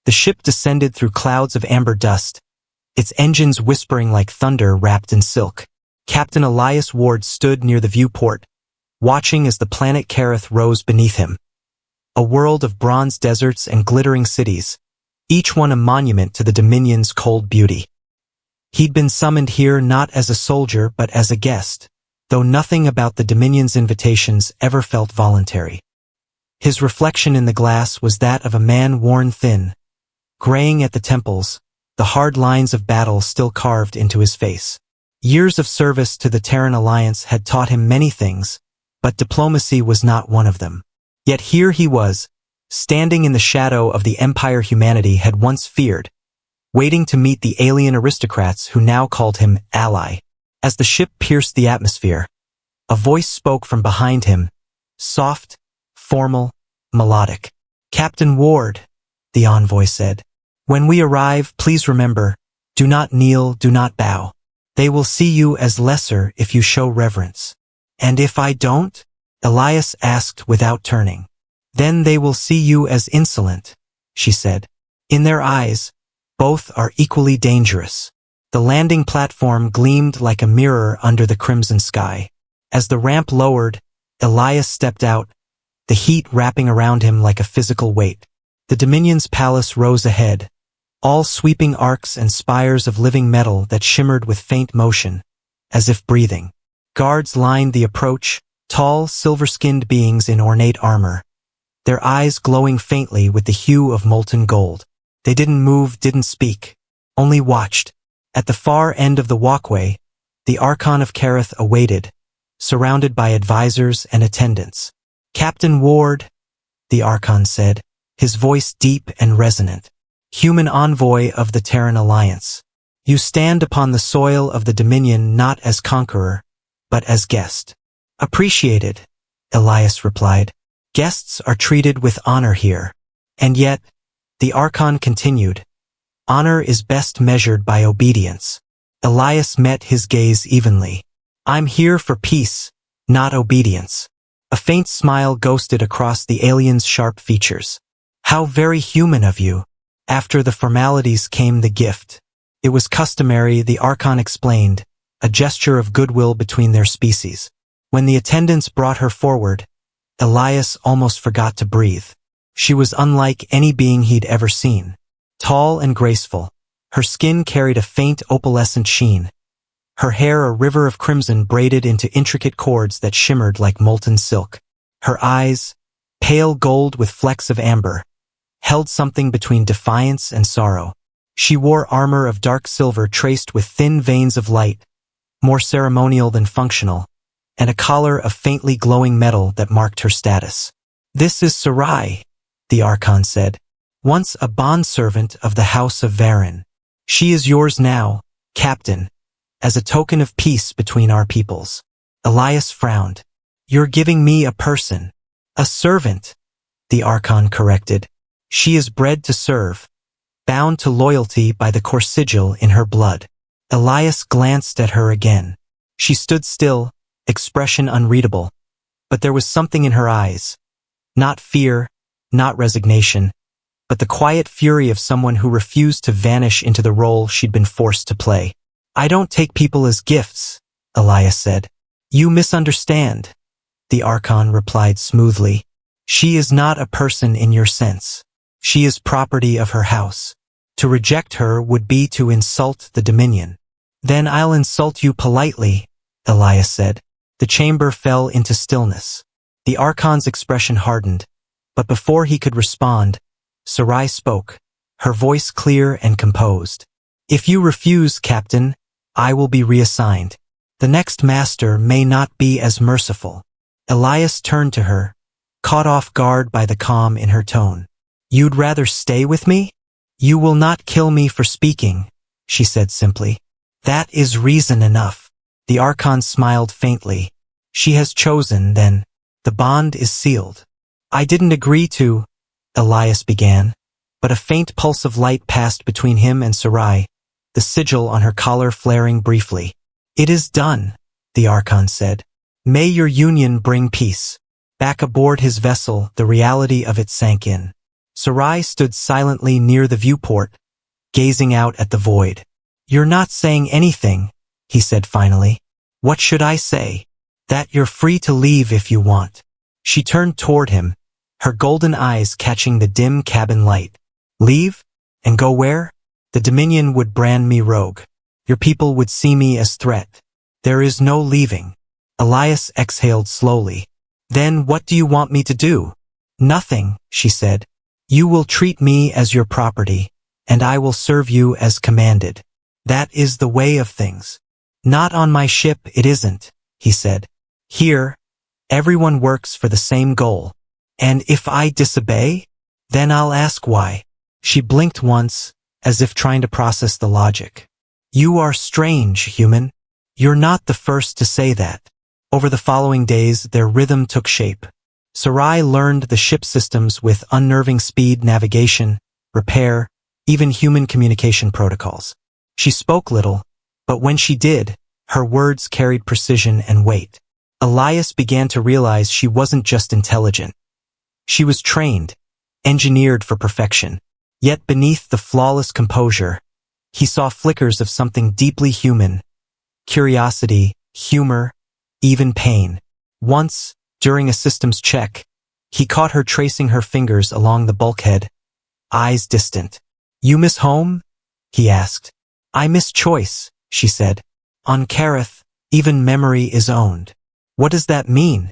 The ship descended through clouds of amber dust, its engines whispering like thunder wrapped in silk. Captain Elias Ward stood near the viewport, watching as the planet Kareth rose beneath him. A world of bronze deserts and glittering cities, each one a monument to the Dominion's cold beauty. He'd been summoned here not as a soldier but as a guest, though nothing about the Dominion's invitations ever felt voluntary. His reflection in the glass was that of a man worn thin, graying at the temples, the hard lines of battle still carved into his face. Years of service to the Terran Alliance had taught him many things, but diplomacy was not one of them. Yet here he was, standing in the shadow of the empire humanity had once feared, waiting to meet the alien aristocrats who now called him ally. As the ship pierced the atmosphere, a voice spoke from behind him, soft, formal, melodic. "Captain Ward," the envoy said, "when we arrive, please remember, do not kneel, do not bow. They will see you as lesser if you show reverence." "And if I don't?" Elias asked without turning. "Then they will see you as insolent," she said. "In their eyes, both are equally dangerous." The landing platform gleamed like a mirror under the crimson sky. As the ramp lowered, Elias stepped out, the heat wrapping around him like a physical weight. The Dominion's palace rose ahead, all sweeping arcs and spires of living metal that shimmered with faint motion, as if breathing. Guards lined the approach, tall, silver-skinned beings in ornate armor, their eyes glowing faintly with the hue of molten gold. They didn't move, didn't speak, only watched. At the far end of the walkway, the Archon of Kareth awaited, surrounded by advisors and attendants. "Captain Ward," the Archon said, his voice deep and resonant, "human envoy of the Terran Alliance. You stand upon the soil of the Dominion not as conqueror, but as guest." "Appreciated," Elias replied. "Guests are treated with honor here." "And yet," the Archon continued, "honor is best measured by obedience." Elias met his gaze evenly. "I'm here for peace, not obedience." A faint smile ghosted across the alien's sharp features. "How very human of you." After the formalities came the gift. It was customary, the Archon explained, a gesture of goodwill between their species. When the attendants brought her forward, Elias almost forgot to breathe. She was unlike any being he'd ever seen. Tall and graceful, her skin carried a faint opalescent sheen. Her hair a river of crimson braided into intricate cords that shimmered like molten silk. Her eyes, pale gold with flecks of amber, held something between defiance and sorrow. She wore armor of dark silver traced with thin veins of light, more ceremonial than functional, and a collar of faintly glowing metal that marked her status. "This is Sarai," the Archon said, "once a bondservant of the House of Varen. She is yours now, Captain, as a token of peace between our peoples." Elias frowned. "You're giving me a person." "A servant," the Archon corrected. "She is bred to serve, bound to loyalty by the core sigil in her blood." Elias glanced at her again. She stood still, expression unreadable, but there was something in her eyes. Not fear, not resignation, but the quiet fury of someone who refused to vanish into the role she'd been forced to play. "I don't take people as gifts," Elias said. "You misunderstand," the Archon replied smoothly. "She is not a person in your sense. She is property of her house. To reject her would be to insult the Dominion." "Then I'll insult you politely," Elias said. The chamber fell into stillness. The Archon's expression hardened, but before he could respond, Sarai spoke, her voice clear and composed. "If you refuse, Captain, I will be reassigned. The next master may not be as merciful." Elias turned to her, caught off guard by the calm in her tone. "You'd rather stay with me?" "You will not kill me for speaking," she said simply. "That is reason enough." The Archon smiled faintly. "She has chosen, then. The bond is sealed." "I didn't agree to," Elias began, but a faint pulse of light passed between him and Sarai, the sigil on her collar flaring briefly. "It is done," the Archon said. "May your union bring peace." Back aboard his vessel, the reality of it sank in. Sarai stood silently near the viewport, gazing out at the void. "You're not saying anything," he said finally. "What should I say?" "That you're free to leave if you want." She turned toward him, her golden eyes catching the dim cabin light. "Leave? And go where?" "The Dominion would brand me rogue. Your people would see me as threat. There is no leaving." Elias exhaled slowly. "Then what do you want me to do?" "Nothing," she said. "You will treat me as your property, and I will serve you as commanded. That is the way of things." "Not on my ship it isn't," he said. "Here, everyone works for the same goal. And if I disobey, then I'll ask why." She blinked once, as if trying to process the logic. "You are strange, human. You're not the first to say that." Over the following days, their rhythm took shape. Sarai learned the ship systems with unnerving speed, navigation, repair, even human communication protocols. She spoke little, but when she did, her words carried precision and weight. Elias began to realize she wasn't just intelligent. She was trained, engineered for perfection. Yet beneath the flawless composure, he saw flickers of something deeply human: curiosity, humor, even pain. Once, during a systems check, he caught her tracing her fingers along the bulkhead, eyes distant. "You miss home?" he asked. "I miss choice," she said. "On Kareth, even memory is owned." "What does that mean?"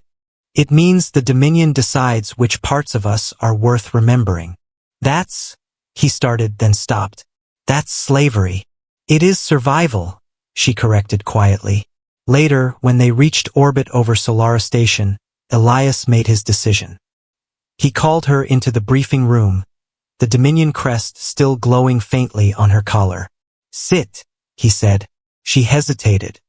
"It means the Dominion decides which parts of us are worth remembering." "That's," he started, then stopped. "That's slavery." "It is survival," she corrected quietly. Later, when they reached orbit over Solara Station, Elias made his decision. He called her into the briefing room, the Dominion crest still glowing faintly on her collar. "Sit," he said. She hesitated.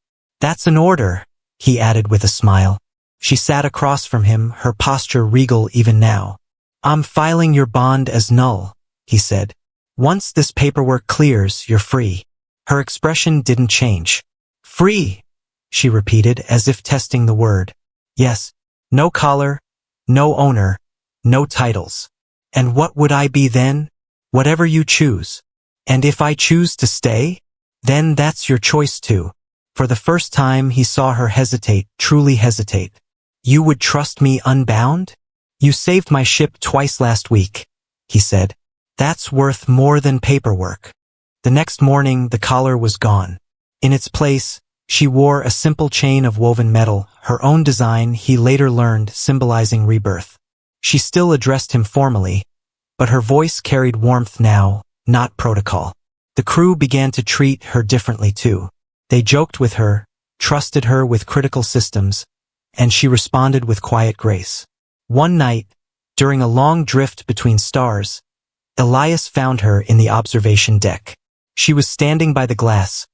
"That's an order," he added with a smile. She sat across from him, her posture regal even now. "I'm filing your bond as null," he said. "Once this paperwork clears, you're free." Her expression didn't change. "Free," she repeated as if testing the word. "Yes. No collar, no owner, no titles." "And what would I be then?" "Whatever you choose." "And if I choose to stay?" "Then that's your choice too." For the first time he saw her hesitate, truly hesitate. "You would trust me unbound?" "You saved my ship twice last week," he said. "That's worth more than paperwork." The next morning the collar was gone. In its place, she wore a simple chain of woven metal, her own design, he later learned, symbolizing rebirth. She still addressed him formally, but her voice carried warmth now, not protocol. The crew began to treat her differently too. They joked with her, trusted her with critical systems, and she responded with quiet grace. One night, during a long drift between stars, Elias found her in the observation deck. She was standing by the glass,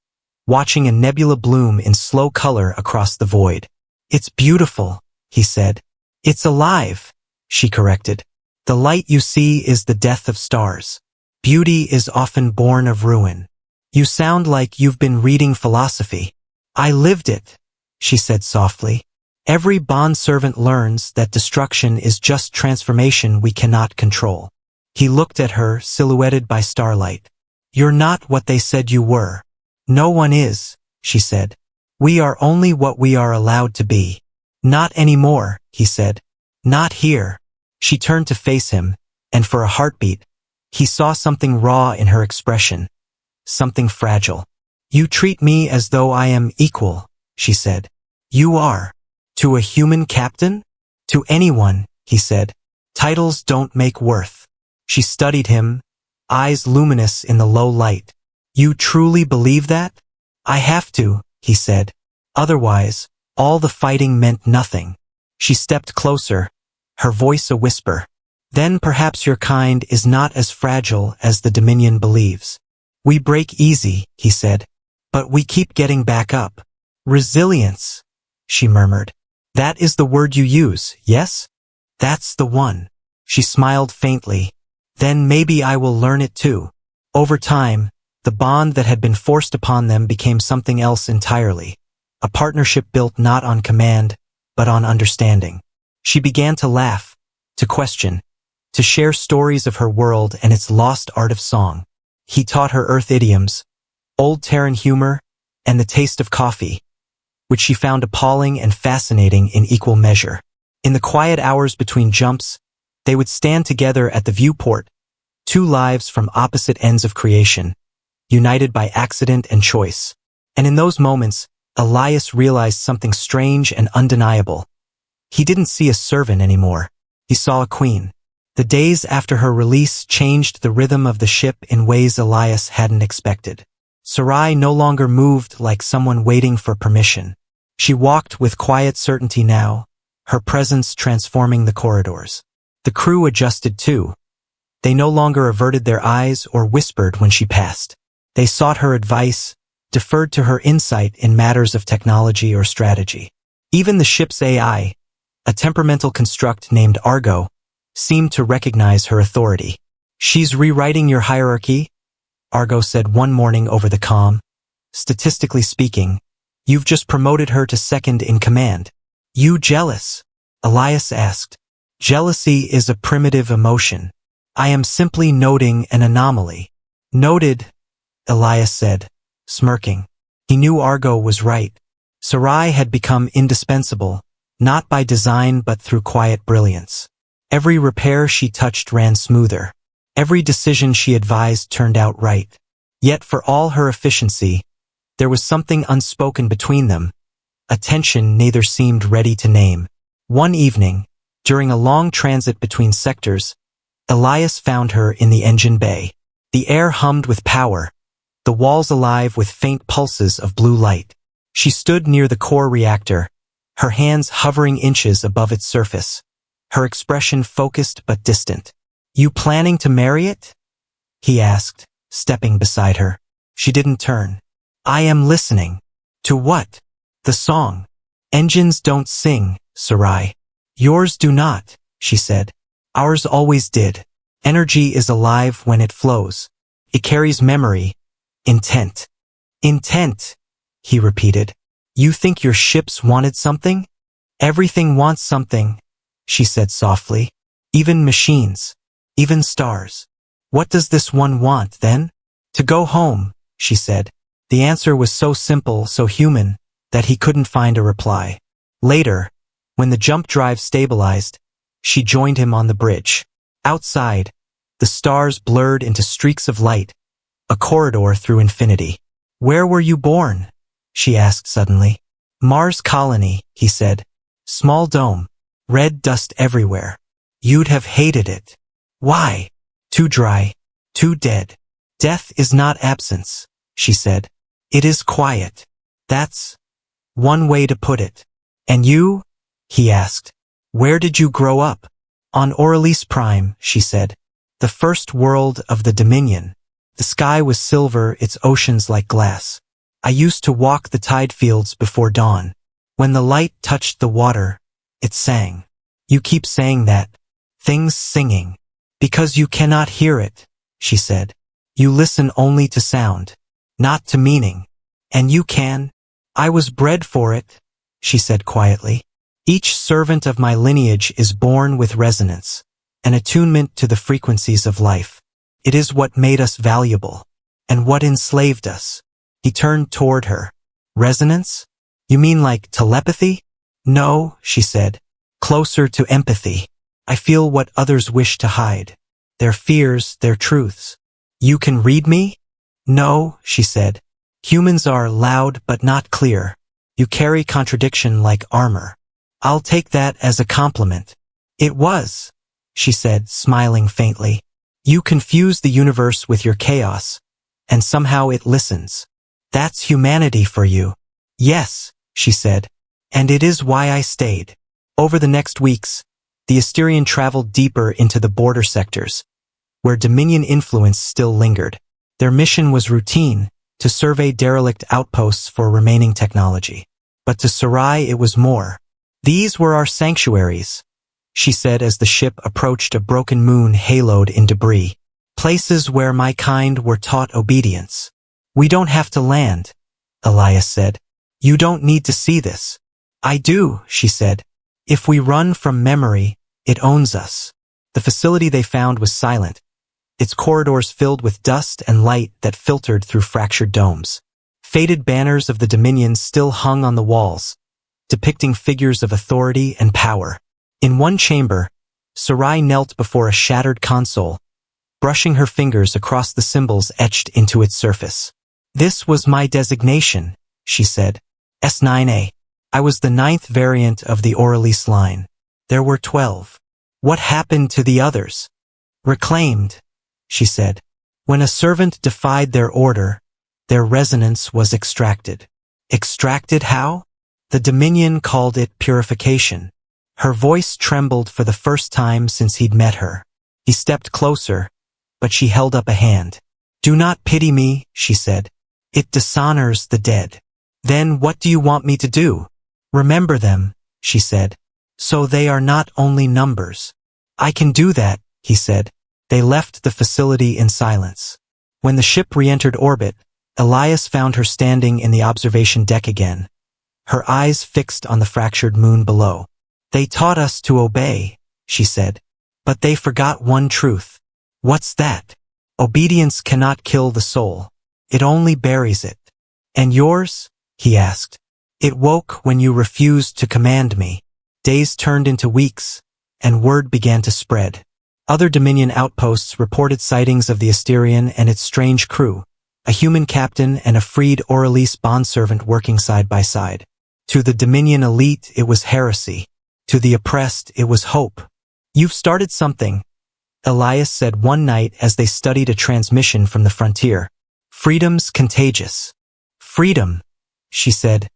watching a nebula bloom in slow color across the void. "It's beautiful," he said. "It's alive," she corrected. "The light you see is the death of stars. Beauty is often born of ruin." "You sound like you've been reading philosophy." "I lived it," she said softly. "Every bondservant learns that destruction is just transformation we cannot control." He looked at her, silhouetted by starlight. "You're not what they said you were." "No one is," she said. "We are only what we are allowed to be." "Not anymore," he said. "Not here." She turned to face him, and for a heartbeat, he saw something raw in her expression, something fragile. "You treat me as though I am equal," she said. "You are. To a human captain?" "To anyone," he said. "Titles don't make worth." She studied him, eyes luminous in the low light. "You truly believe that?" "I have to," he said. "Otherwise, all the fighting meant nothing." She stepped closer, her voice a whisper. "Then perhaps your kind is not as fragile as the Dominion believes." "We break easy," he said. "But we keep getting back up." "Resilience," she murmured. "That is the word you use, yes?" "That's the one." She smiled faintly. "Then maybe I will learn it too." Over time, the bond that had been forced upon them became something else entirely. A partnership built not on command, but on understanding. She began to laugh, to question, to share stories of her world and its lost art of song. He taught her Earth idioms, old Terran humor, and the taste of coffee, which she found appalling and fascinating in equal measure. In the quiet hours between jumps, they would stand together at the viewport, two lives from opposite ends of creation, united by accident and choice. And in those moments, Elias realized something strange and undeniable. He didn't see a servant anymore. He saw a queen. The days after her release changed the rhythm of the ship in ways Elias hadn't expected. Sarai no longer moved like someone waiting for permission. She walked with quiet certainty now, her presence transforming the corridors. The crew adjusted too. They no longer averted their eyes or whispered when she passed. They sought her advice, deferred to her insight in matters of technology or strategy. Even the ship's AI, a temperamental construct named Argo, seemed to recognize her authority. "She's rewriting your hierarchy," Argo said one morning over the comm. "Statistically speaking, you've just promoted her to second in command." "You jealous?" Elias asked. "Jealousy is a primitive emotion. I am simply noting an anomaly." "Noted," Elias said, smirking. He knew Argo was right. Sarai had become indispensable, not by design but through quiet brilliance. Every repair she touched ran smoother. Every decision she advised turned out right. Yet for all her efficiency, there was something unspoken between them, a tension neither seemed ready to name. One evening, during a long transit between sectors, Elias found her in the engine bay. The air hummed with power, the walls alive with faint pulses of blue light. She stood near the core reactor, her hands hovering inches above its surface, her expression focused but distant. "You planning to marry it?" he asked, stepping beside her. She didn't turn. "I am listening." "To what?" "The song." "Engines don't sing, Sarai." "Yours do not," she said. "Ours always did. Energy is alive when it flows. It carries memory, intent." "Intent," he repeated. "You think your ships wanted something?" "Everything wants something," she said softly. "Even machines. Even stars. What does this one want, then?" "To go home," she said. The answer was so simple, so human, that he couldn't find a reply. Later, when the jump drive stabilized, she joined him on the bridge. Outside, the stars blurred into streaks of light, a corridor through infinity. "Where were you born?" she asked suddenly. "Mars Colony," he said. "Small dome. Red dust everywhere. You'd have hated it." "Why?" "Too dry. Too dead." "Death is not absence," she said. "It is quiet. That's one way to put it." "And you?" he asked. "Where did you grow up?" "On Orelise Prime," she said. "The first world of the Dominion. The sky was silver, its oceans like glass. I used to walk the tide fields before dawn. When the light touched the water, it sang." "You keep saying that. Things singing. Because you cannot hear it," she said. "You listen only to sound, not to meaning. And you can." "I was bred for it," she said quietly. "Each servant of my lineage is born with resonance, an attunement to the frequencies of life. It is what made us valuable, and what enslaved us." He turned toward her. "Resonance? You mean like telepathy?" "No," she said. "Closer to empathy. I feel what others wish to hide. Their fears, their truths." "You can read me?" "No," she said. "Humans are loud but not clear. You carry contradiction like armor." "I'll take that as a compliment." "It was," she said, smiling faintly. "You confuse the universe with your chaos, and somehow it listens. That's humanity for you." "Yes," she said. "And it is why I stayed." Over the next weeks, the Asterian traveled deeper into the border sectors, where Dominion influence still lingered. Their mission was routine, to survey derelict outposts for remaining technology. But to Sarai it was more. "These were our sanctuaries," she said as the ship approached a broken moon haloed in debris. "Places where my kind were taught obedience." "We don't have to land," Elias said. "You don't need to see this." "I do," she said. "If we run from memory, it owns us." The facility they found was silent, its corridors filled with dust and light that filtered through fractured domes. Faded banners of the Dominion still hung on the walls, depicting figures of authority and power. In one chamber, Sarai knelt before a shattered console, brushing her fingers across the symbols etched into its surface. "This was my designation," she said. S9A. I was the 9th variant of the Orelise line. There were 12. What happened to the others? Reclaimed, she said. When a servant defied their order, their resonance was extracted. Extracted how? The Dominion called it purification. Her voice trembled for the first time since he'd met her. He stepped closer, but she held up a hand. "Do not pity me," she said. "It dishonors the dead." "Then what do you want me to do?" "Remember them," she said. "So they are not only numbers." "I can do that," he said. They left the facility in silence. When the ship re-entered orbit, Elias found her standing in the observation deck again, her eyes fixed on the fractured moon below. "They taught us to obey," she said. "But they forgot one truth." "What's that?" "Obedience cannot kill the soul. It only buries it." "And yours?" he asked. "It woke when you refused to command me." Days turned into weeks, and word began to spread. Other Dominion outposts reported sightings of the Asterion and its strange crew, a human captain and a freed Orelise bondservant working side by side. To the Dominion elite, it was heresy. To the oppressed, it was hope. "You've started something," Elias said one night as they studied a transmission from the frontier. "Freedom's contagious." "Freedom," she said,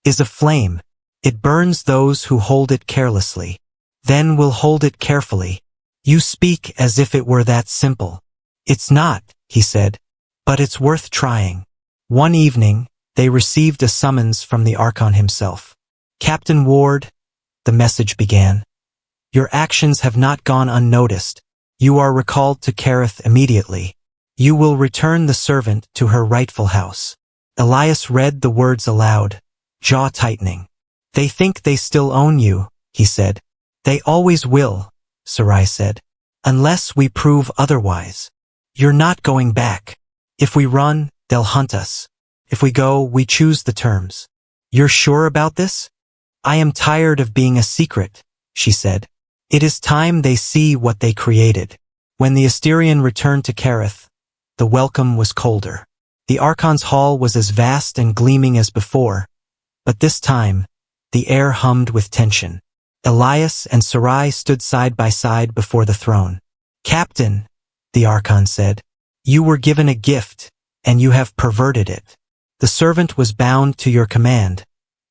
"is a flame. It burns those who hold it carelessly. Then we'll hold it carefully." "You speak as if it were that simple." "It's not," he said, "but it's worth trying." One evening, they received a summons from the Archon himself. "Captain Ward," the message began, "your actions have not gone unnoticed. You are recalled to Kerith immediately. You will return the servant to her rightful house." Elias read the words aloud, jaw tightening. "They think they still own you," he said. "They always will," Sarai said, "unless we prove otherwise. You're not going back. If we run, they'll hunt us. If we go, we choose the terms." "You're sure about this?" "I am tired of being a secret," she said. "It is time they see what they created." When the Asterion returned to Kerith, the welcome was colder. The Archon's hall was as vast and gleaming as before, but this time, the air hummed with tension. Elias and Sarai stood side by side before the throne. "Captain," the Archon said, "you were given a gift, and you have perverted it. The servant was bound to your command,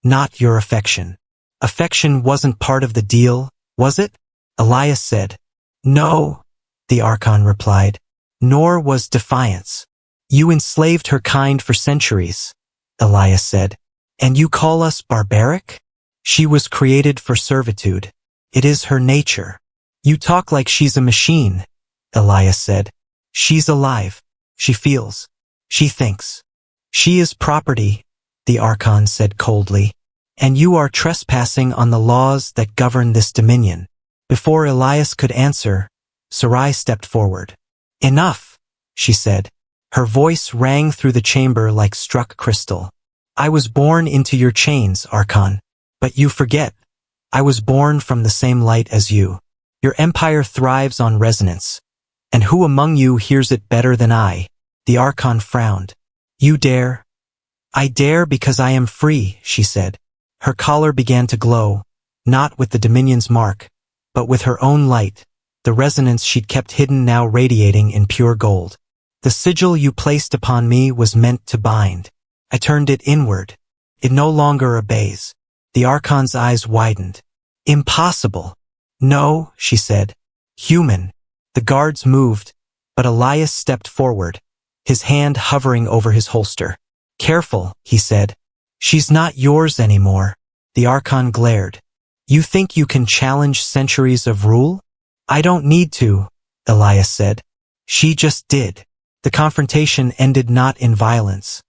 not your affection." "Affection wasn't part of the deal, was it?" Elias said. "No," the Archon replied, "nor was defiance." "You enslaved her kind for centuries," Elias said, "and you call us barbaric?" "She was created for servitude. It is her nature." "You talk like she's a machine," Elias said. "She's alive. She feels. She thinks. She is property," the Archon said coldly, "and you are trespassing on the laws that govern this dominion." Before Elias could answer, Sarai stepped forward. "Enough," she said. Her voice rang through the chamber like struck crystal. "I was born into your chains, Archon. But you forget, I was born from the same light as you. Your empire thrives on resonance. And who among you hears it better than I?" The Archon frowned. "You dare?" "I dare because I am free," she said. Her collar began to glow, not with the Dominion's mark, but with her own light, the resonance she'd kept hidden now radiating in pure gold. "The sigil you placed upon me was meant to bind. I turned it inward. It no longer obeys." The Archon's eyes widened. "Impossible." "No," she said. "Human." The guards moved, but Elias stepped forward, his hand hovering over his holster. "Careful," he said. "She's not yours anymore." The Archon glared. "You think you can challenge centuries of rule?" "I don't need to," Elias said. "She just did." The confrontation ended not in violence,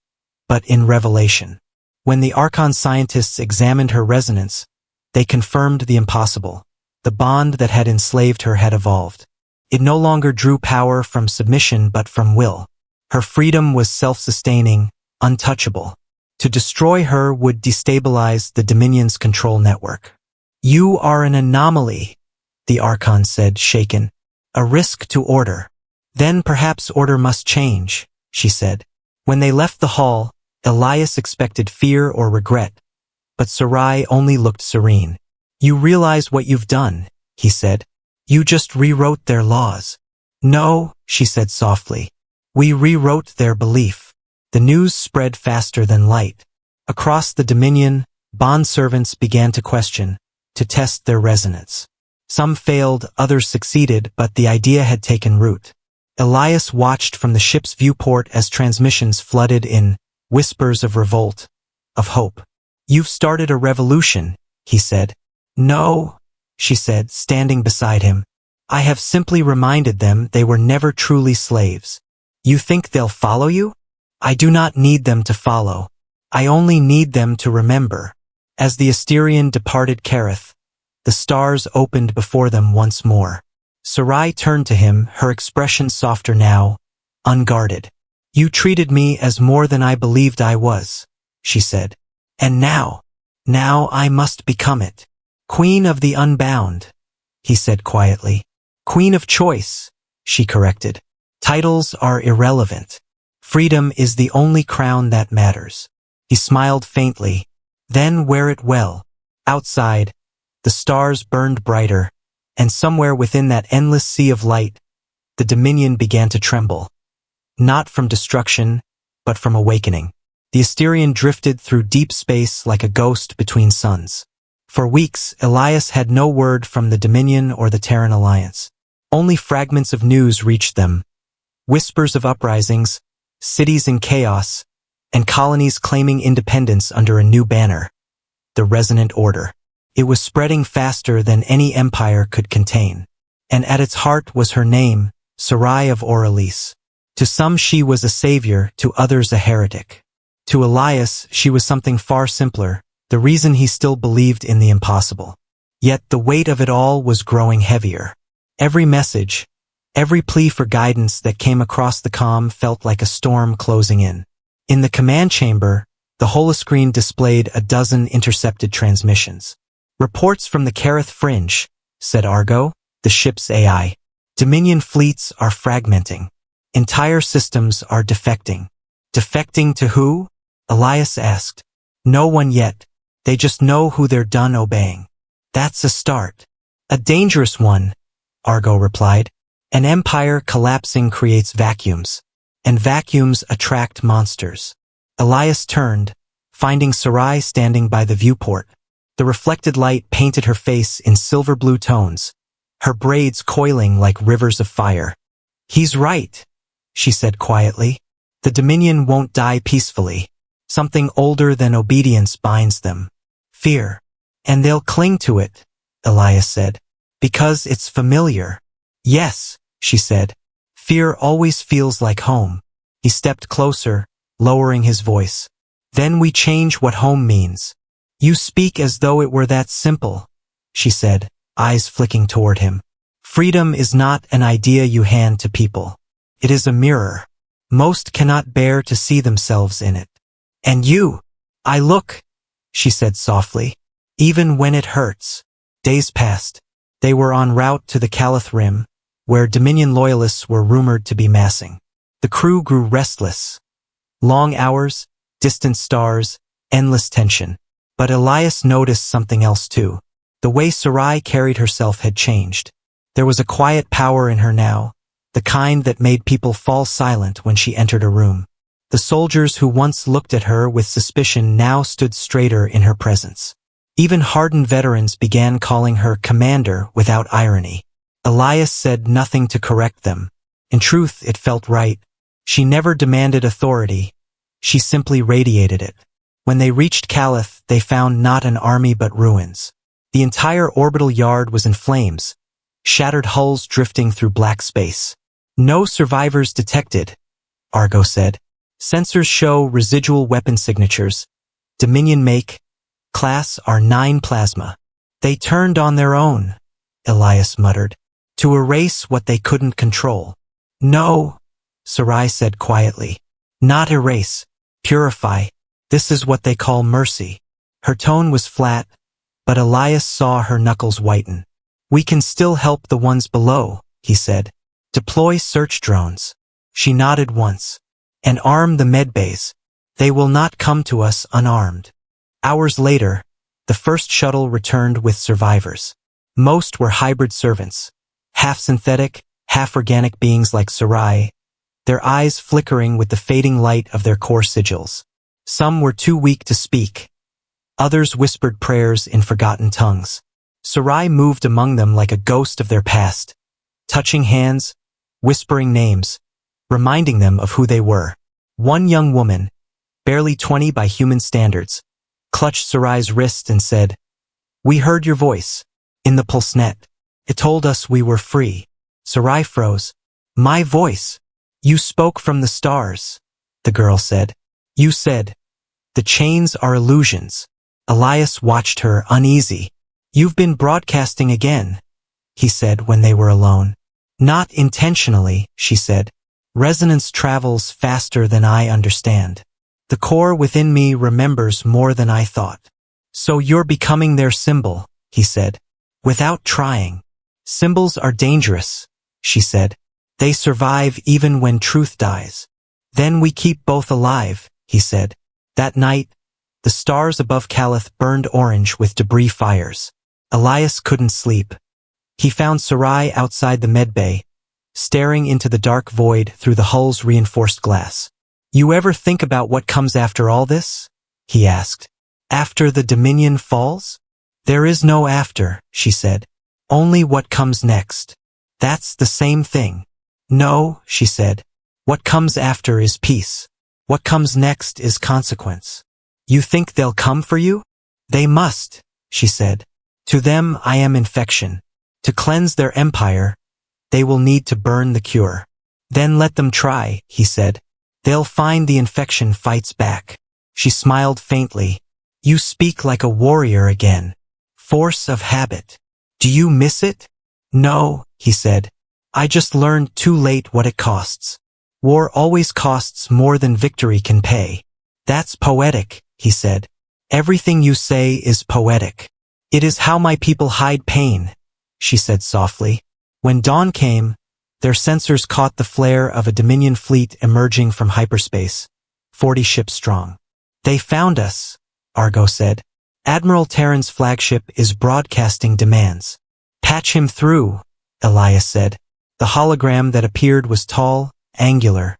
but in revelation. When the Archon scientists examined her resonance, they confirmed the impossible. The bond that had enslaved her had evolved. It no longer drew power from submission but from will. Her freedom was self-sustaining, untouchable. To destroy her would destabilize the Dominion's control network. "You are an anomaly," the Archon said, shaken. "A risk to order." "Then perhaps order must change," she said. When they left the hall, Elias expected fear or regret, but Sarai only looked serene. "You realize what you've done," he said. "You just rewrote their laws." "No," she said softly. "We rewrote their belief." The news spread faster than light. Across the Dominion, bondservants began to question, to test their resonance. Some failed, others succeeded, but the idea had taken root. Elias watched from the ship's viewport as transmissions flooded in, whispers of revolt, of hope. "You've started a revolution," he said. "No," she said, standing beside him. "I have simply reminded them they were never truly slaves." "You think they'll follow you?" "I do not need them to follow. I only need them to remember." As the Asterian departed Kerith, the stars opened before them once more. Sarai turned to him, her expression softer now, unguarded. "You treated me as more than I believed I was," she said. "And now I must become it." "Queen of the Unbound," he said quietly. "Queen of Choice," she corrected. "Titles are irrelevant. Freedom is the only crown that matters." He smiled faintly. "Then wear it well." Outside, the stars burned brighter, and somewhere within that endless sea of light, the Dominion began to tremble. Not from destruction, but from awakening. The Asterian drifted through deep space like a ghost between suns. For weeks, Elias had no word from the Dominion or the Terran Alliance. Only fragments of news reached them. Whispers of uprisings, cities in chaos, and colonies claiming independence under a new banner. The Resonant Order. It was spreading faster than any empire could contain. And at its heart was her name, Sarai of Orelise. To some she was a savior, to others a heretic. To Elias she was something far simpler, the reason he still believed in the impossible. Yet the weight of it all was growing heavier. Every message, every plea for guidance that came across the comm felt like a storm closing in. In the command chamber, the holoscreen displayed a dozen intercepted transmissions. "Reports from the Kerith Fringe," said Argo, the ship's AI. "Dominion fleets are fragmenting. Entire systems are defecting." "Defecting to who?" Elias asked. "No one yet. They just know who they're done obeying." "That's a start." "A dangerous one," Argo replied. "An empire collapsing creates vacuums, and vacuums attract monsters." Elias turned, finding Sarai standing by the viewport. The reflected light painted her face in silver-blue tones, her braids coiling like rivers of fire. "He's right," she said quietly. "The Dominion won't die peacefully. Something older than obedience binds them. Fear. And they'll cling to it," Elias said. "Because it's familiar." "Yes," she said. "Fear always feels like home." He stepped closer, lowering his voice. "Then we change what home means." "You speak as though it were that simple," she said, eyes flicking toward him. "Freedom is not an idea you hand to people. It is a mirror. Most cannot bear to see themselves in it. And you." "I look," she said softly, "even when it hurts." Days passed. They were en route to the Calith Rim, where Dominion loyalists were rumored to be massing. The crew grew restless. Long hours, distant stars, endless tension. But Elias noticed something else too. The way Sarai carried herself had changed. There was a quiet power in her now, the kind that made people fall silent when she entered a room. The soldiers who once looked at her with suspicion now stood straighter in her presence. Even hardened veterans began calling her commander without irony. Elias said nothing to correct them. In truth, it felt right. She never demanded authority. She simply radiated it. When they reached Calith, they found not an army but ruins. The entire orbital yard was in flames, shattered hulls drifting through black space. "No survivors detected," Argo said. "Sensors show residual weapon signatures. Dominion make, class R9 plasma." "They turned on their own," Elias muttered. To erase what they couldn't control. No, Sarai said quietly. Not erase. Purify. This is what they call mercy. Her tone was flat, but Elias saw her knuckles whiten. We can still help the ones below, he said. Deploy search drones. She nodded once. And arm the medbays. They will not come to us unarmed. Hours later, the first shuttle returned with survivors. Most were hybrid servants, half-synthetic, half-organic beings like Sarai, their eyes flickering with the fading light of their core sigils. Some were too weak to speak. Others whispered prayers in forgotten tongues. Sarai moved among them like a ghost of their past, touching hands, whispering names, reminding them of who they were. One young woman, barely 20 by human standards, clutched Sarai's wrist and said, "We heard your voice. In the pulsenet. It told us we were free." Sarai froze. "My voice. You spoke from the stars," the girl said. "You said, the chains are illusions." Elias watched her uneasy. "You've been broadcasting again," he said when they were alone. "Not intentionally," she said. "Resonance travels faster than I understand. The core within me remembers more than I thought." "So you're becoming their symbol," he said. "Without trying." "Symbols are dangerous," she said. "They survive even when truth dies." "Then we keep both alive," he said. That night, the stars above Calith burned orange with debris fires. Elias couldn't sleep. He found Sarai outside the medbay, staring into the dark void through the hull's reinforced glass. "You ever think about what comes after all this?" he asked. "After the Dominion falls?" "There is no after," she said. "Only what comes next." "That's the same thing." "No," she said. "What comes after is peace. What comes next is consequence." "You think they'll come for you?" "They must," she said. "To them I am infection. To cleanse their empire, they will need to burn the cure." "Then let them try," he said. "They'll find the infection fights back." She smiled faintly. "You speak like a warrior again. Force of habit. Do you miss it?" "No," he said. "I just learned too late what it costs. War always costs more than victory can pay." "That's poetic," he said. "Everything you say is poetic." "It is how my people hide pain," she said softly. When dawn came, their sensors caught the flare of a Dominion fleet emerging from hyperspace, 40 ships strong. "They found us," Argo said. "Admiral Terran's flagship is broadcasting demands." "Patch him through," Elias said. The hologram that appeared was tall, angular,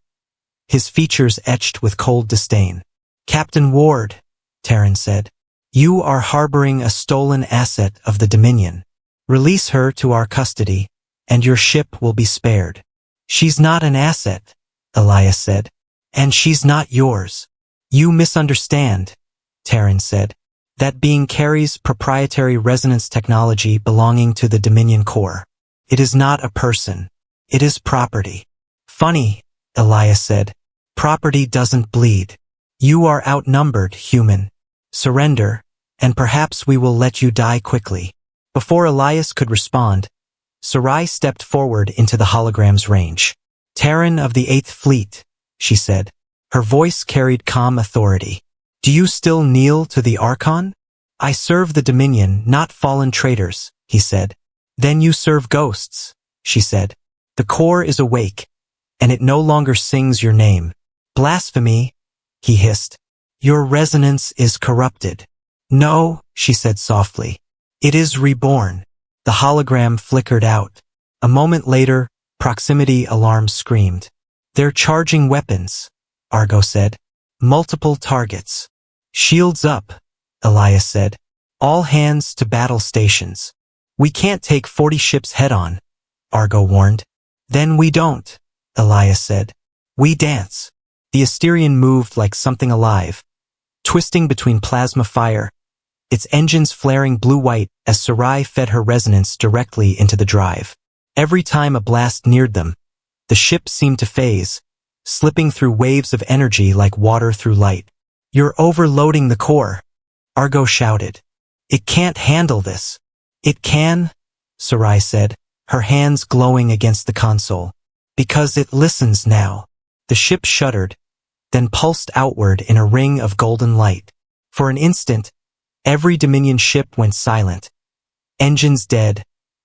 his features etched with cold disdain. "Captain Ward," Terran said, "you are harboring a stolen asset of the Dominion. Release her to our custody, and your ship will be spared." "She's not an asset," Elias said. "And she's not yours." "You misunderstand," Terran said. "That being carries proprietary resonance technology belonging to the Dominion core. It is not a person. It is property." "Funny," Elias said. "Property doesn't bleed. You are outnumbered, human. Surrender, and perhaps we will let you die quickly." Before Elias could respond, Sarai stepped forward into the hologram's range. "Terran of the 8th Fleet," she said. Her voice carried calm authority. "Do you still kneel to the Archon?" "I serve the Dominion, not fallen traitors," he said. "Then you serve ghosts," she said. "The core is awake, and it no longer sings your name." "Blasphemy," he hissed. "Your resonance is corrupted." "No," she said softly. "It is reborn." The hologram flickered out. A moment later, proximity alarms screamed. "They're charging weapons," Argo said. "Multiple targets." "Shields up," Elias said. "All hands to battle stations." "We can't take 40 ships head-on," Argo warned. "Then we don't," Elias said. "We dance." The Asterion moved like something alive, twisting between plasma fire, its engines flaring blue-white as Sarai fed her resonance directly into the drive. Every time a blast neared them, the ship seemed to phase, slipping through waves of energy like water through light. "You're overloading the core," Argo shouted. "It can't handle this." "It can," Sarai said, her hands glowing against the console. Because it listens now. The ship shuddered, then pulsed outward in a ring of golden light. For an instant, every Dominion ship went silent. Engines dead,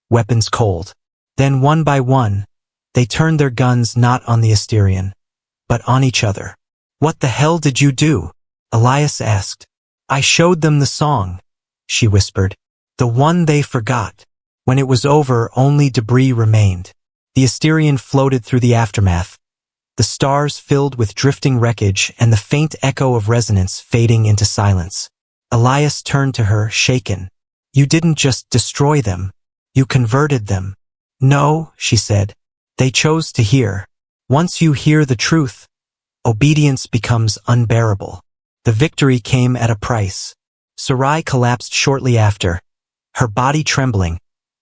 weapons cold. Then one by one, they turned their guns not on the Asterian, but on each other. What the hell did you do? Elias asked. I showed them the song, she whispered. The one they forgot. When it was over, only debris remained. The Asterian floated through the aftermath, the stars filled with drifting wreckage and the faint echo of resonance fading into silence. Elias turned to her, shaken. You didn't just destroy them. You converted them. No, she said. They chose to hear. Once you hear the truth, obedience becomes unbearable. The victory came at a price. Sarai collapsed shortly after, her body trembling,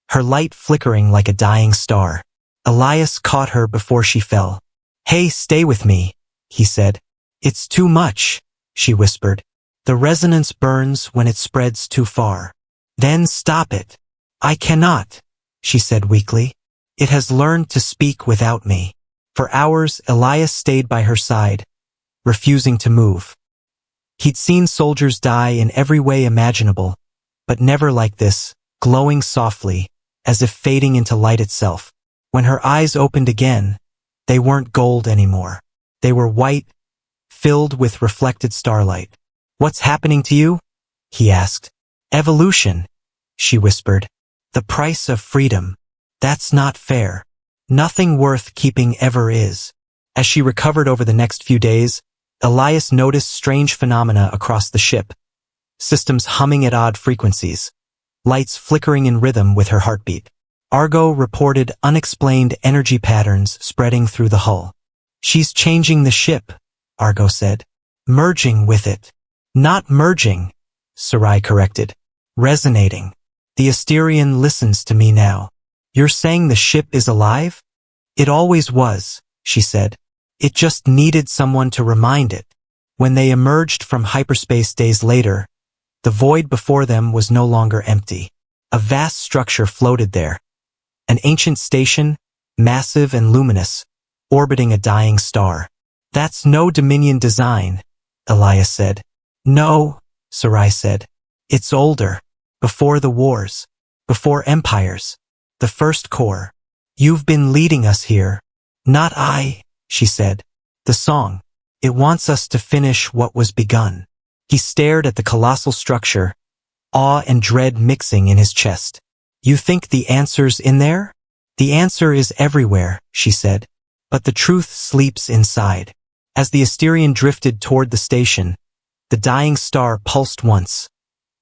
her light flickering like a dying star. Elias caught her before she fell. Hey, stay with me, he said. It's too much, she whispered. The resonance burns when it spreads too far. Then stop it. I cannot, she said weakly. It has learned to speak without me. For hours, Elias stayed by her side, refusing to move. He'd seen soldiers die in every way imaginable, but never like this, glowing softly, as if fading into light itself. When her eyes opened again, they weren't gold anymore. They were white, filled with reflected starlight. What's happening to you? He asked. Evolution, she whispered. The price of freedom. That's not fair. Nothing worth keeping ever is. As she recovered over the next few days, Elias noticed strange phenomena across the ship. Systems humming at odd frequencies. Lights flickering in rhythm with her heartbeat. Argo reported unexplained energy patterns spreading through the hull. She's changing the ship, Argo said. Merging with it. Not merging, Sarai corrected. Resonating. The Asterian listens to me now. You're saying the ship is alive? It always was, she said. It just needed someone to remind it. When they emerged from hyperspace days later, the void before them was no longer empty. A vast structure floated there. An ancient station, massive and luminous, orbiting a dying star. That's no Dominion design, Elias said. No, Sarai said. It's older. Before the wars. Before empires. The first core. You've been leading us here. Not I, she said. The song. It wants us to finish what was begun. He stared at the colossal structure, awe and dread mixing in his chest. You think the answer's in there? The answer is everywhere, she said. But the truth sleeps inside. As the Asterian drifted toward the station, the dying star pulsed once,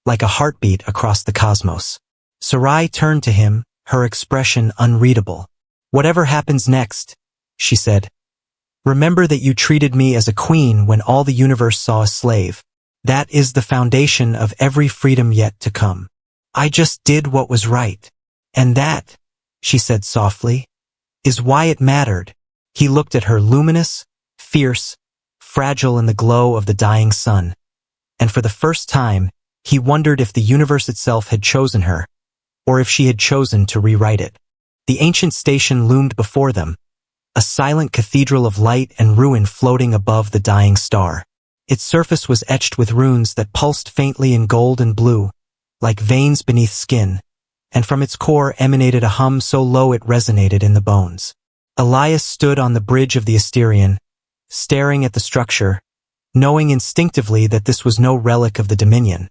like a heartbeat across the cosmos. Sarai turned to him, her expression unreadable. Whatever happens next, she said, remember that you treated me as a queen when all the universe saw a slave. That is the foundation of every freedom yet to come. I just did what was right. And that, she said softly, is why it mattered. He looked at her luminous, fierce, fragile in the glow of the dying sun. And for the first time, he wondered if the universe itself had chosen her, or if she had chosen to rewrite it. The ancient station loomed before them, a silent cathedral of light and ruin floating above the dying star. Its surface was etched with runes that pulsed faintly in gold and blue, like veins beneath skin, and from its core emanated a hum so low it resonated in the bones. Elias stood on the bridge of the Asterian, staring at the structure, knowing instinctively that this was no relic of the Dominion.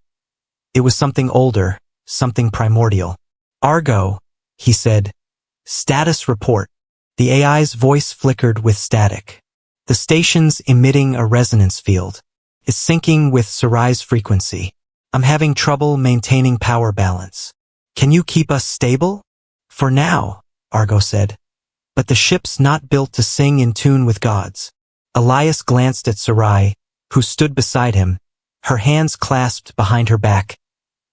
It was something older, something primordial. Argo, he said. Status report. The AI's voice flickered with static. The station's emitting a resonance field. It's syncing with Sarai's frequency. I'm having trouble maintaining power balance. Can you keep us stable? For now, Argo said. But the ship's not built to sing in tune with gods. Elias glanced at Sarai, who stood beside him, her hands clasped behind her back,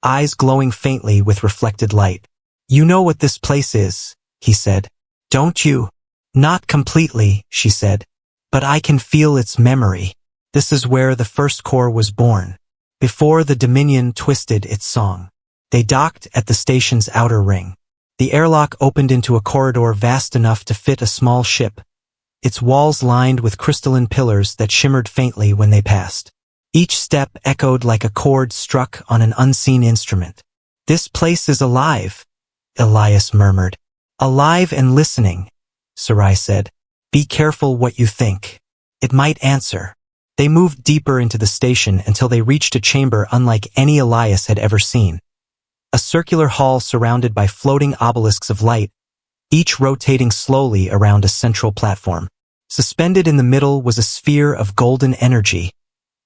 eyes glowing faintly with reflected light. You know what this place is, he said. Don't you? Not completely, she said. But I can feel its memory. This is where the first core was born. Before the Dominion twisted its song. They docked at the station's outer ring. The airlock opened into a corridor vast enough to fit a small ship, its walls lined with crystalline pillars that shimmered faintly when they passed. Each step echoed like a chord struck on an unseen instrument. "This place is alive," Elias murmured. "Alive and listening," Sarai said. "Be careful what you think. It might answer." They moved deeper into the station until they reached a chamber unlike any Elias had ever seen. A circular hall surrounded by floating obelisks of light, each rotating slowly around a central platform. Suspended in the middle was a sphere of golden energy,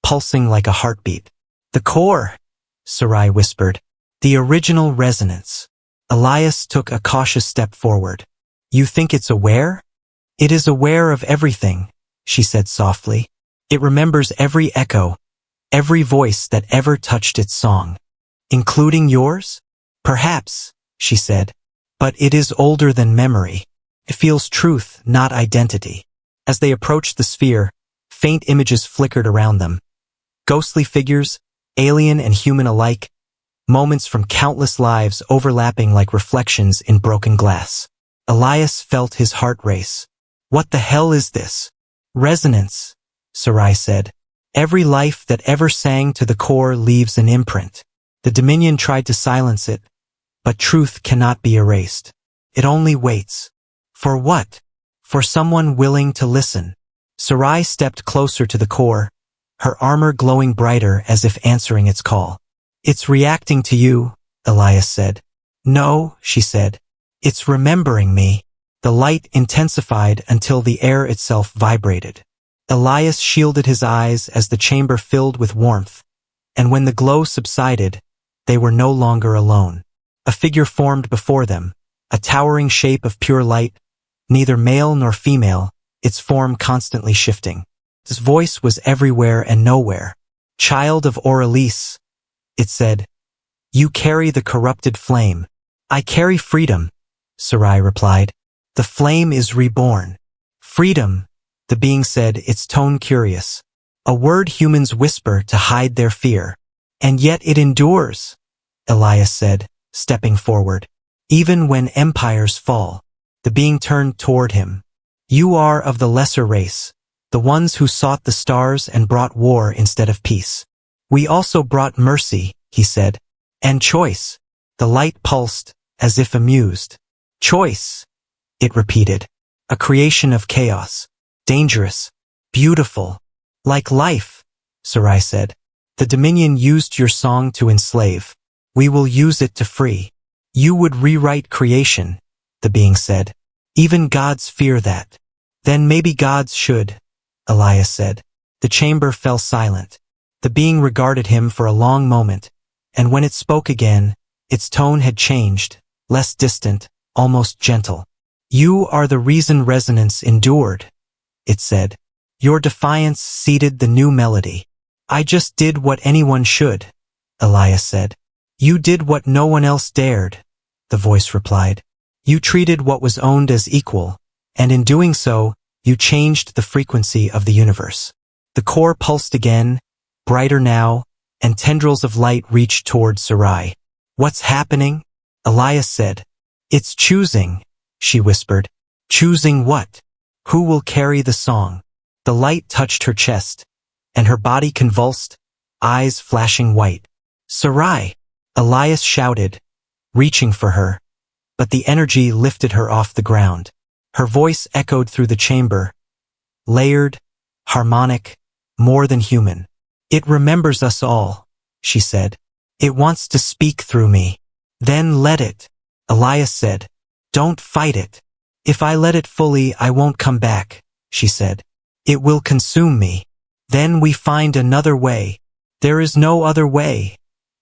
pulsing like a heartbeat. "The core," Sarai whispered. "The original resonance." Elias took a cautious step forward. "You think it's aware?" "It is aware of everything," she said softly. "It remembers every echo, every voice that ever touched its song." "Including yours?" "Perhaps," she said. "But it is older than memory. It feels truth, not identity." As they approached the sphere, faint images flickered around them. Ghostly figures, alien and human alike, moments from countless lives overlapping like reflections in broken glass. Elias felt his heart race. "What the hell is this?" "Resonance," Sarai said. "Every life that ever sang to the core leaves an imprint." The Dominion tried to silence it, but truth cannot be erased. It only waits. For what? For someone willing to listen. Sarai stepped closer to the core, her armor glowing brighter as if answering its call. "It's reacting to you," Elias said. "No," she said. "It's remembering me." The light intensified until the air itself vibrated. Elias shielded his eyes as the chamber filled with warmth, and when the glow subsided, they were no longer alone. A figure formed before them, a towering shape of pure light, neither male nor female, its form constantly shifting. His voice was everywhere and nowhere. "Child of Orelise," it said, "you carry the corrupted flame." "I carry freedom," Sarai replied. "The flame is reborn." "Freedom," the being said, its tone curious. "A word humans whisper to hide their fear. And yet it endures," Elias said, stepping forward. "Even when empires fall." The being turned toward him. "You are of the lesser race, the ones who sought the stars and brought war instead of peace. We also brought mercy," he said, "and choice." The light pulsed, as if amused. "Choice," it repeated. "A creation of chaos. Dangerous. Beautiful. Like life," Sarai said. "The Dominion used your song to enslave. We will use it to free." "You would rewrite creation," the being said. "Even gods fear that." "Then maybe gods should," Elias said. The chamber fell silent. The being regarded him for a long moment, and when it spoke again, its tone had changed, less distant, almost gentle. "You are the reason resonance endured," it said. "Your defiance seeded the new melody." "I just did what anyone should," Elias said. "You did what no one else dared," the voice replied. "You treated what was owned as equal, and in doing so, you changed the frequency of the universe." The core pulsed again, brighter now, and tendrils of light reached toward Sarai. "What's happening?" Elias said. "It's choosing," she whispered. "Choosing what? Who will carry the song?" The light touched her chest, and her body convulsed, eyes flashing white. "Sarai!" Elias shouted, reaching for her, but the energy lifted her off the ground. Her voice echoed through the chamber, layered, harmonic, more than human. "It remembers us all," she said. "It wants to speak through me." "Then let it," Elias said. "Don't fight it." "If I let it fully, I won't come back," she said. "It will consume me. Then we find another way." "There is no other way,"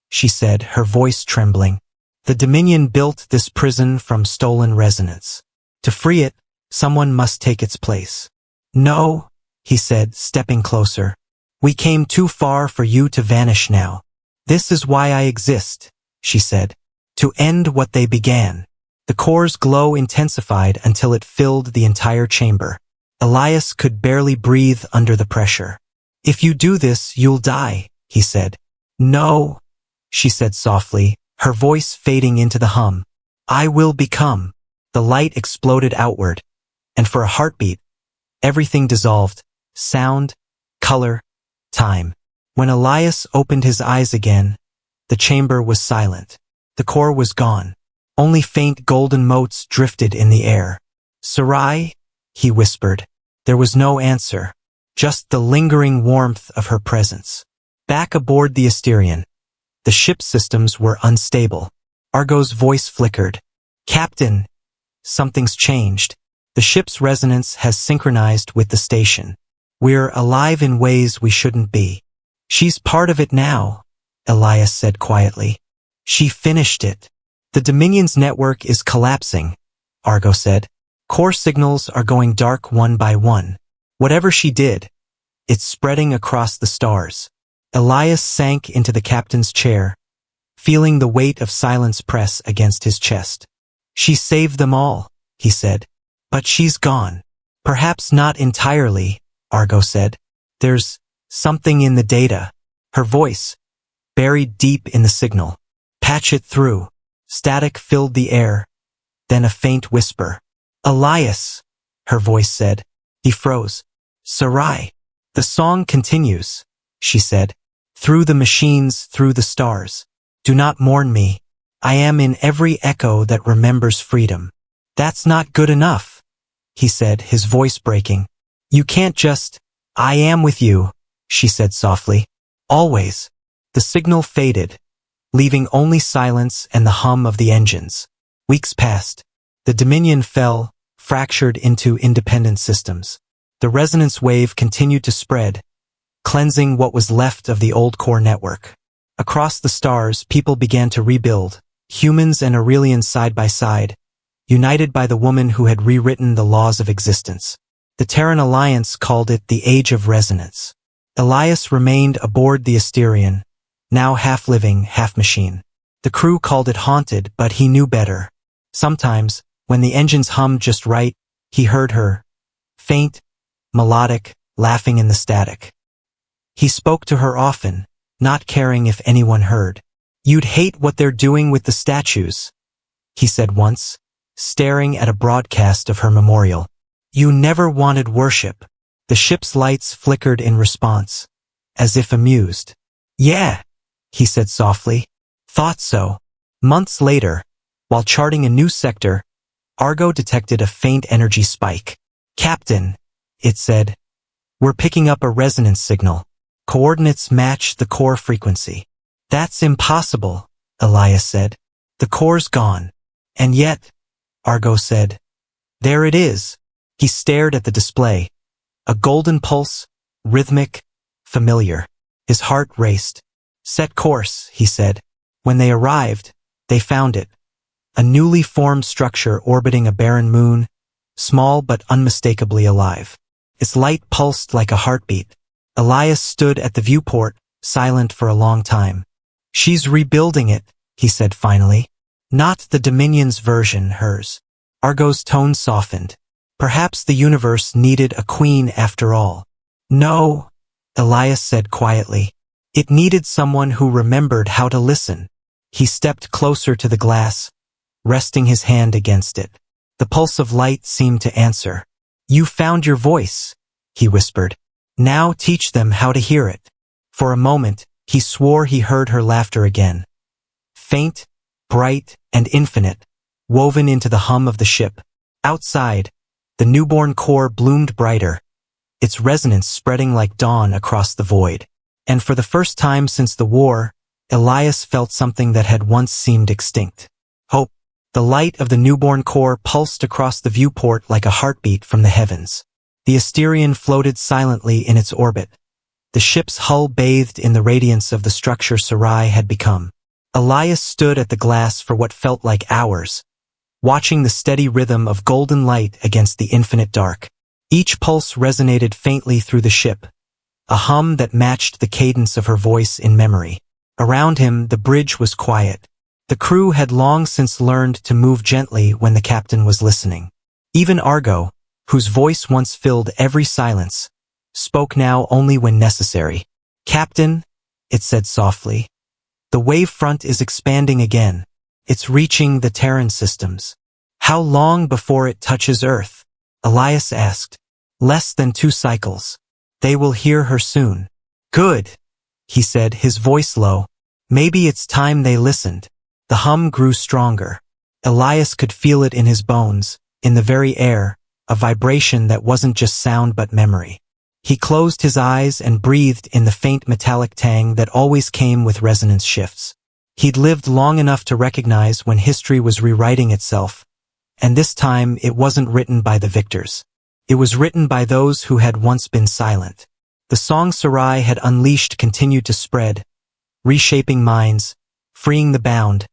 she said, her voice trembling. "The Dominion built this prison from stolen resonance. To free it, someone must take its place." "No," he said, stepping closer. "We came too far for you to vanish now. This is why I exist," she said. "To end what they began." The core's glow intensified until it filled the entire chamber. Elias could barely breathe under the pressure. "If you do this, you'll die," he said. "No," she said softly, her voice fading into the hum. I will become. The light exploded outward, and for a heartbeat, everything dissolved. Sound, color, time. When Elias opened his eyes again, the chamber was silent. The core was gone. Only faint golden motes drifted in the air. Sarai, he whispered. There was no answer, just the lingering warmth of her presence. Back aboard the Asterion, the ship's systems were unstable. Argo's voice flickered. Captain, something's changed. The ship's resonance has synchronized with the station. We're alive in ways we shouldn't be. She's part of it now, Elias said quietly. She finished it. The Dominion's network is collapsing, Argo said. Core signals are going dark one by one. Whatever she did, it's spreading across the stars. Elias sank into the captain's chair, feeling the weight of silence press against his chest. She saved them all, he said. But she's gone. Perhaps not entirely, Argo said. There's something in the data. Her voice, buried deep in the signal. Patch it through. Static filled the air. Then a faint whisper. Elias, her voice said. He froze. Sarai. The song continues, she said. Through the machines, through the stars. Do not mourn me. I am in every echo that remembers freedom. That's not good enough, he said, his voice breaking. You can't just, I am with you, she said softly. Always. The signal faded, leaving only silence and the hum of the engines. Weeks passed. The Dominion fell, fractured into independent systems. The resonance wave continued to spread, cleansing what was left of the old core network. Across the stars, people began to rebuild, humans and Aurelians side by side, united by the woman who had rewritten the laws of existence. The Terran Alliance called it the Age of Resonance. Elias remained aboard the Asterion, now half living, half machine. The crew called it haunted, but he knew better. Sometimes, when the engines hummed just right, he heard her, faint, melodic, laughing in the static. He spoke to her often, not caring if anyone heard. You'd hate what they're doing with the statues, he said once, staring at a broadcast of her memorial. You never wanted worship. The ship's lights flickered in response, as if amused. Yeah, he said softly. Thought so. Months later, while charting a new sector, Argo detected a faint energy spike. Captain, it said, we're picking up a resonance signal. Coordinates match the core frequency. That's impossible, Elias said. The core's gone. And yet, Argo said, there it is. He stared at the display. A golden pulse, rhythmic, familiar. His heart raced. Set course, he said. When they arrived, they found it. A newly formed structure orbiting a barren moon, small but unmistakably alive. Its light pulsed like a heartbeat. Elias stood at the viewport, silent for a long time. She's rebuilding it, he said finally. Not the Dominion's version, hers. Argo's tone softened. Perhaps the universe needed a queen after all. No, Elias said quietly. It needed someone who remembered how to listen. He stepped closer to the glass, resting his hand against it. The pulse of light seemed to answer. You found your voice, he whispered. Now teach them how to hear it. For a moment, he swore he heard her laughter again. Faint, bright, and infinite, woven into the hum of the ship. Outside, the newborn core bloomed brighter, its resonance spreading like dawn across the void. And for the first time since the war, Elias felt something that had once seemed extinct. Hope. The light of the newborn core pulsed across the viewport like a heartbeat from the heavens. The Asterion floated silently in its orbit, the ship's hull bathed in the radiance of the structure Sarai had become. Elias stood at the glass for what felt like hours, watching the steady rhythm of golden light against the infinite dark. Each pulse resonated faintly through the ship, a hum that matched the cadence of her voice in memory. Around him, the bridge was quiet. The crew had long since learned to move gently when the captain was listening. Even Argo, whose voice once filled every silence, spoke now only when necessary. Captain, it said softly, the wave front is expanding again. It's reaching the Terran systems. How long before it touches Earth? Elias asked. Less than 2 cycles. They will hear her soon. Good, he said, his voice low. Maybe it's time they listened. The hum grew stronger. Elias could feel it in his bones, in the very air, a vibration that wasn't just sound but memory. He closed his eyes and breathed in the faint metallic tang that always came with resonance shifts. He'd lived long enough to recognize when history was rewriting itself, and this time it wasn't written by the victors. It was written by those who had once been silent. The song Sarai had unleashed continued to spread, reshaping minds, freeing the bound,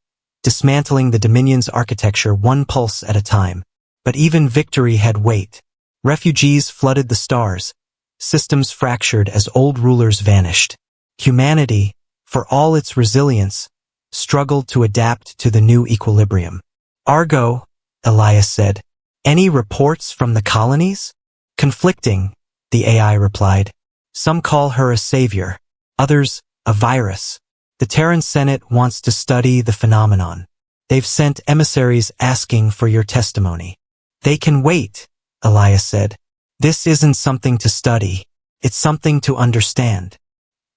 dismantling the Dominion's architecture one pulse at a time. But even victory had weight. Refugees flooded the stars, systems fractured as old rulers vanished. Humanity, for all its resilience, struggled to adapt to the new equilibrium. Argo, Elias said. Any reports from the colonies? Conflicting, the AI replied. Some call her a savior, others a virus. The Terran Senate wants to study the phenomenon. They've sent emissaries asking for your testimony. They can wait, Elias said. This isn't something to study. It's something to understand.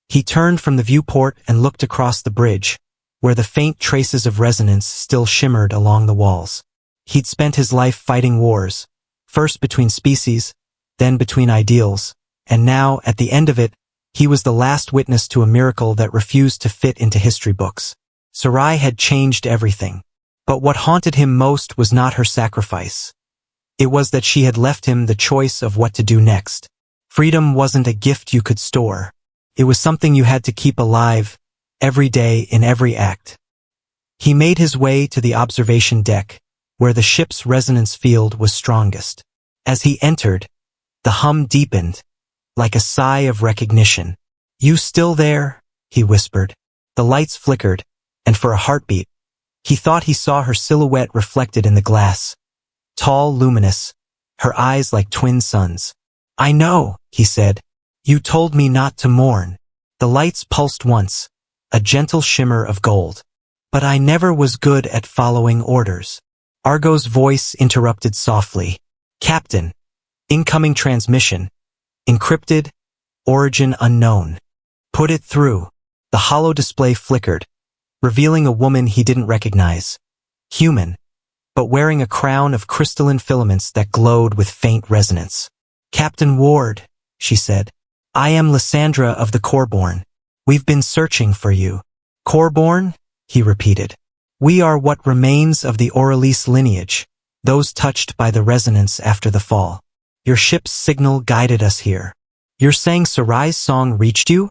He turned from the viewport and looked across the bridge, where the faint traces of resonance still shimmered along the walls. He'd spent his life fighting wars, first between species, then between ideals, and now, at the end of it, he was the last witness to a miracle that refused to fit into history books. Sarai had changed everything. But what haunted him most was not her sacrifice. It was that she had left him the choice of what to do next. Freedom wasn't a gift you could store. It was something you had to keep alive, every day in every act. He made his way to the observation deck, where the ship's resonance field was strongest. As he entered, the hum deepened, like a sigh of recognition. You still there? He whispered. The lights flickered, and for a heartbeat, he thought he saw her silhouette reflected in the glass. Tall, luminous, her eyes like twin suns. I know, he said. You told me not to mourn. The lights pulsed once, a gentle shimmer of gold. But I never was good at following orders. Argo's voice interrupted softly. Captain, incoming transmission. Encrypted, origin unknown. Put it through. The hollow display flickered, revealing a woman he didn't recognize. Human, but wearing a crown of crystalline filaments that glowed with faint resonance. Captain Ward, she said. I am Lysandra of the Corborn. We've been searching for you. Corborn? He repeated. We are what remains of the Aurelice lineage, those touched by the resonance after the fall. Your ship's signal guided us here. You're saying Sarai's song reached you?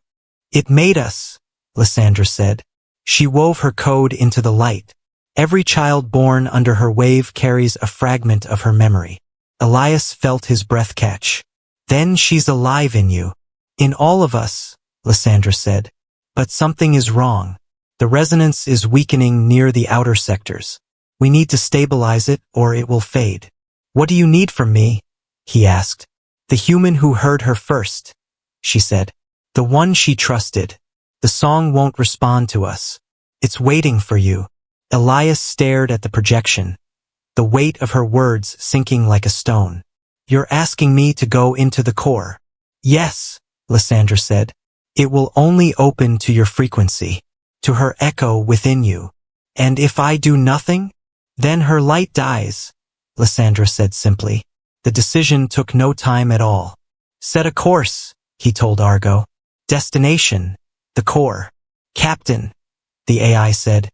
It made us, Lysandra said. She wove her code into the light. Every child born under her wave carries a fragment of her memory. Elias felt his breath catch. Then she's alive in you. In all of us, Lysandra said. But something is wrong. The resonance is weakening near the outer sectors. We need to stabilize it or it will fade. What do you need from me? He asked. The human who heard her first, she said. The one she trusted. The song won't respond to us. It's waiting for you. Elias stared at the projection, the weight of her words sinking like a stone. You're asking me to go into the core. Yes, Lysandra said. It will only open to your frequency, to her echo within you. And if I do nothing, then her light dies, Lysandra said simply. The decision took no time at all. Set a course, he told Argo. Destination, the core. Captain, the AI said.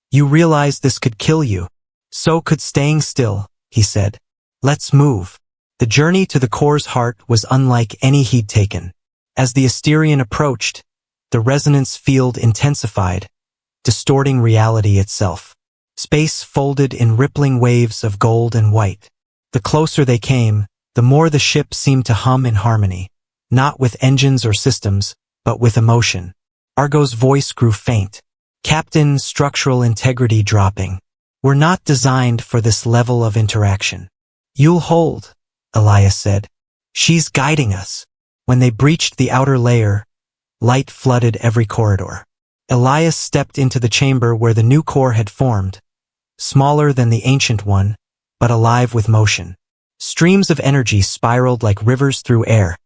You realize this could kill you. So could staying still, he said. Let's move. The journey to the core's heart was unlike any he'd taken. As the Asterian approached, the resonance field intensified, distorting reality itself. Space folded in rippling waves of gold and white. The closer they came, the more the ship seemed to hum in harmony, not with engines or systems, but with emotion. Argo's voice grew faint. Captain, structural integrity dropping. We're not designed for this level of interaction. You'll hold, Elias said. She's guiding us. When they breached the outer layer, light flooded every corridor. Elias stepped into the chamber where the new core had formed, smaller than the ancient one, but alive with motion. Streams of energy spiraled like rivers through air,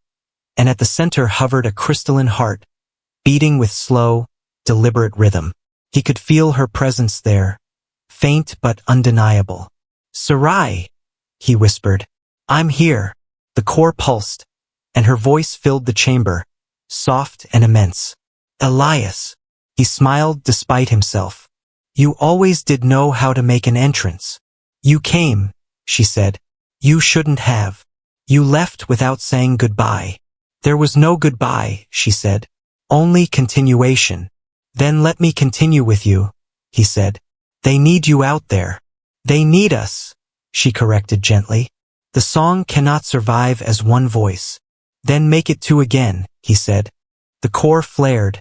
and at the center hovered a crystalline heart, beating with slow, deliberate rhythm. He could feel her presence there, faint but undeniable. "Sarai," he whispered. "I'm here." The core pulsed, and her voice filled the chamber, soft and immense. "Elias." He smiled despite himself. "You always did know how to make an entrance." "You came," she said. "You shouldn't have. You left without saying goodbye." "There was no goodbye," she said. "Only continuation." "Then let me continue with you," he said. "They need you out there." "They need us," she corrected gently. "The song cannot survive as one voice." "Then make it two again," he said. The core flared,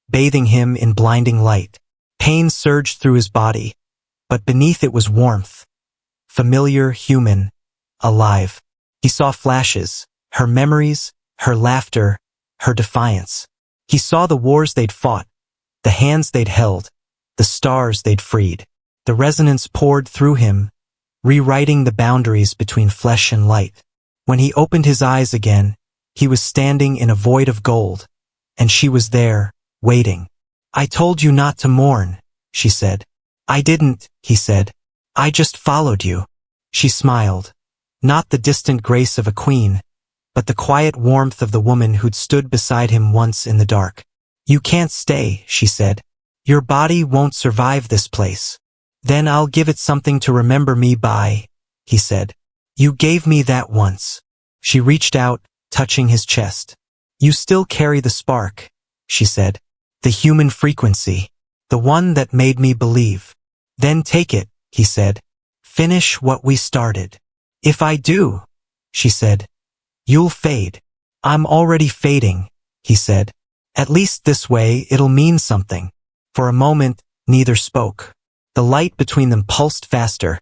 bathing him in blinding light. Pain surged through his body, but beneath it was warmth. Familiar, human, alive. He saw flashes, her memories, her laughter, her defiance. He saw the wars they'd fought, the hands they'd held, the stars they'd freed. The resonance poured through him, rewriting the boundaries between flesh and light. When he opened his eyes again, he was standing in a void of gold, and she was there, waiting. "I told you not to mourn," she said. "I didn't," he said. "I just followed you." She smiled, not the distant grace of a queen, but the quiet warmth of the woman who'd stood beside him once in the dark. "You can't stay," she said. "Your body won't survive this place." "Then I'll give it something to remember me by," he said. "You gave me that once." She reached out, touching his chest. "You still carry the spark," she said. "The human frequency. The one that made me believe." "Then take it," he said. "Finish what we started." "If I do," she said, "you'll fade." "I'm already fading," he said. "At least this way it'll mean something." For a moment, neither spoke. The light between them pulsed faster,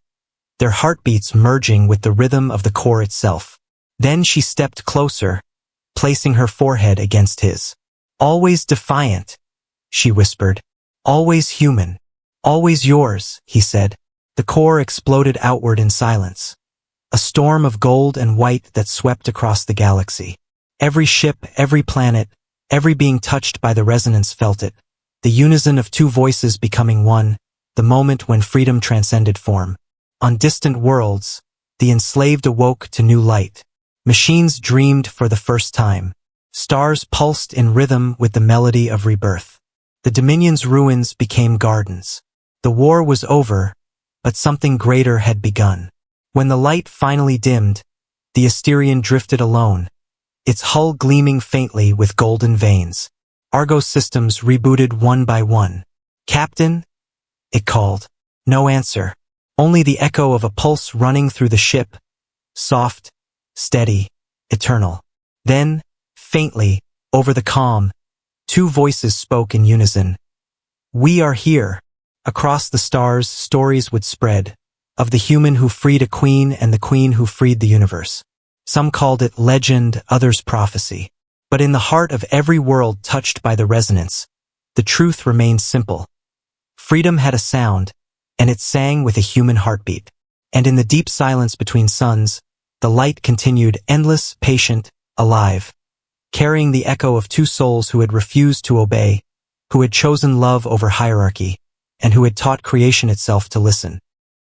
their heartbeats merging with the rhythm of the core itself. Then she stepped closer, placing her forehead against his. "Always defiant," she whispered. "Always human." "Always yours," he said. The core exploded outward in silence, a storm of gold and white that swept across the galaxy. Every ship, every planet, every being touched by the resonance felt it, the unison of two voices becoming one, the moment when freedom transcended form. On distant worlds, the enslaved awoke to new light. Machines dreamed for the first time. Stars pulsed in rhythm with the melody of rebirth. The Dominion's ruins became gardens. The war was over, but something greater had begun. When the light finally dimmed, the Asterion drifted alone, its hull gleaming faintly with golden veins. Argos systems rebooted one by one. "Captain?" it called. No answer. Only the echo of a pulse running through the ship. Soft, steady, eternal. Then, faintly, over the calm, two voices spoke in unison. "We are here." Across the stars, stories would spread, of the human who freed a queen and the queen who freed the universe. Some called it legend, others prophecy. But in the heart of every world touched by the resonance, the truth remained simple. Freedom had a sound, and it sang with a human heartbeat. And in the deep silence between suns, the light continued, endless, patient, alive, carrying the echo of two souls who had refused to obey, who had chosen love over hierarchy, and who had taught creation itself to listen.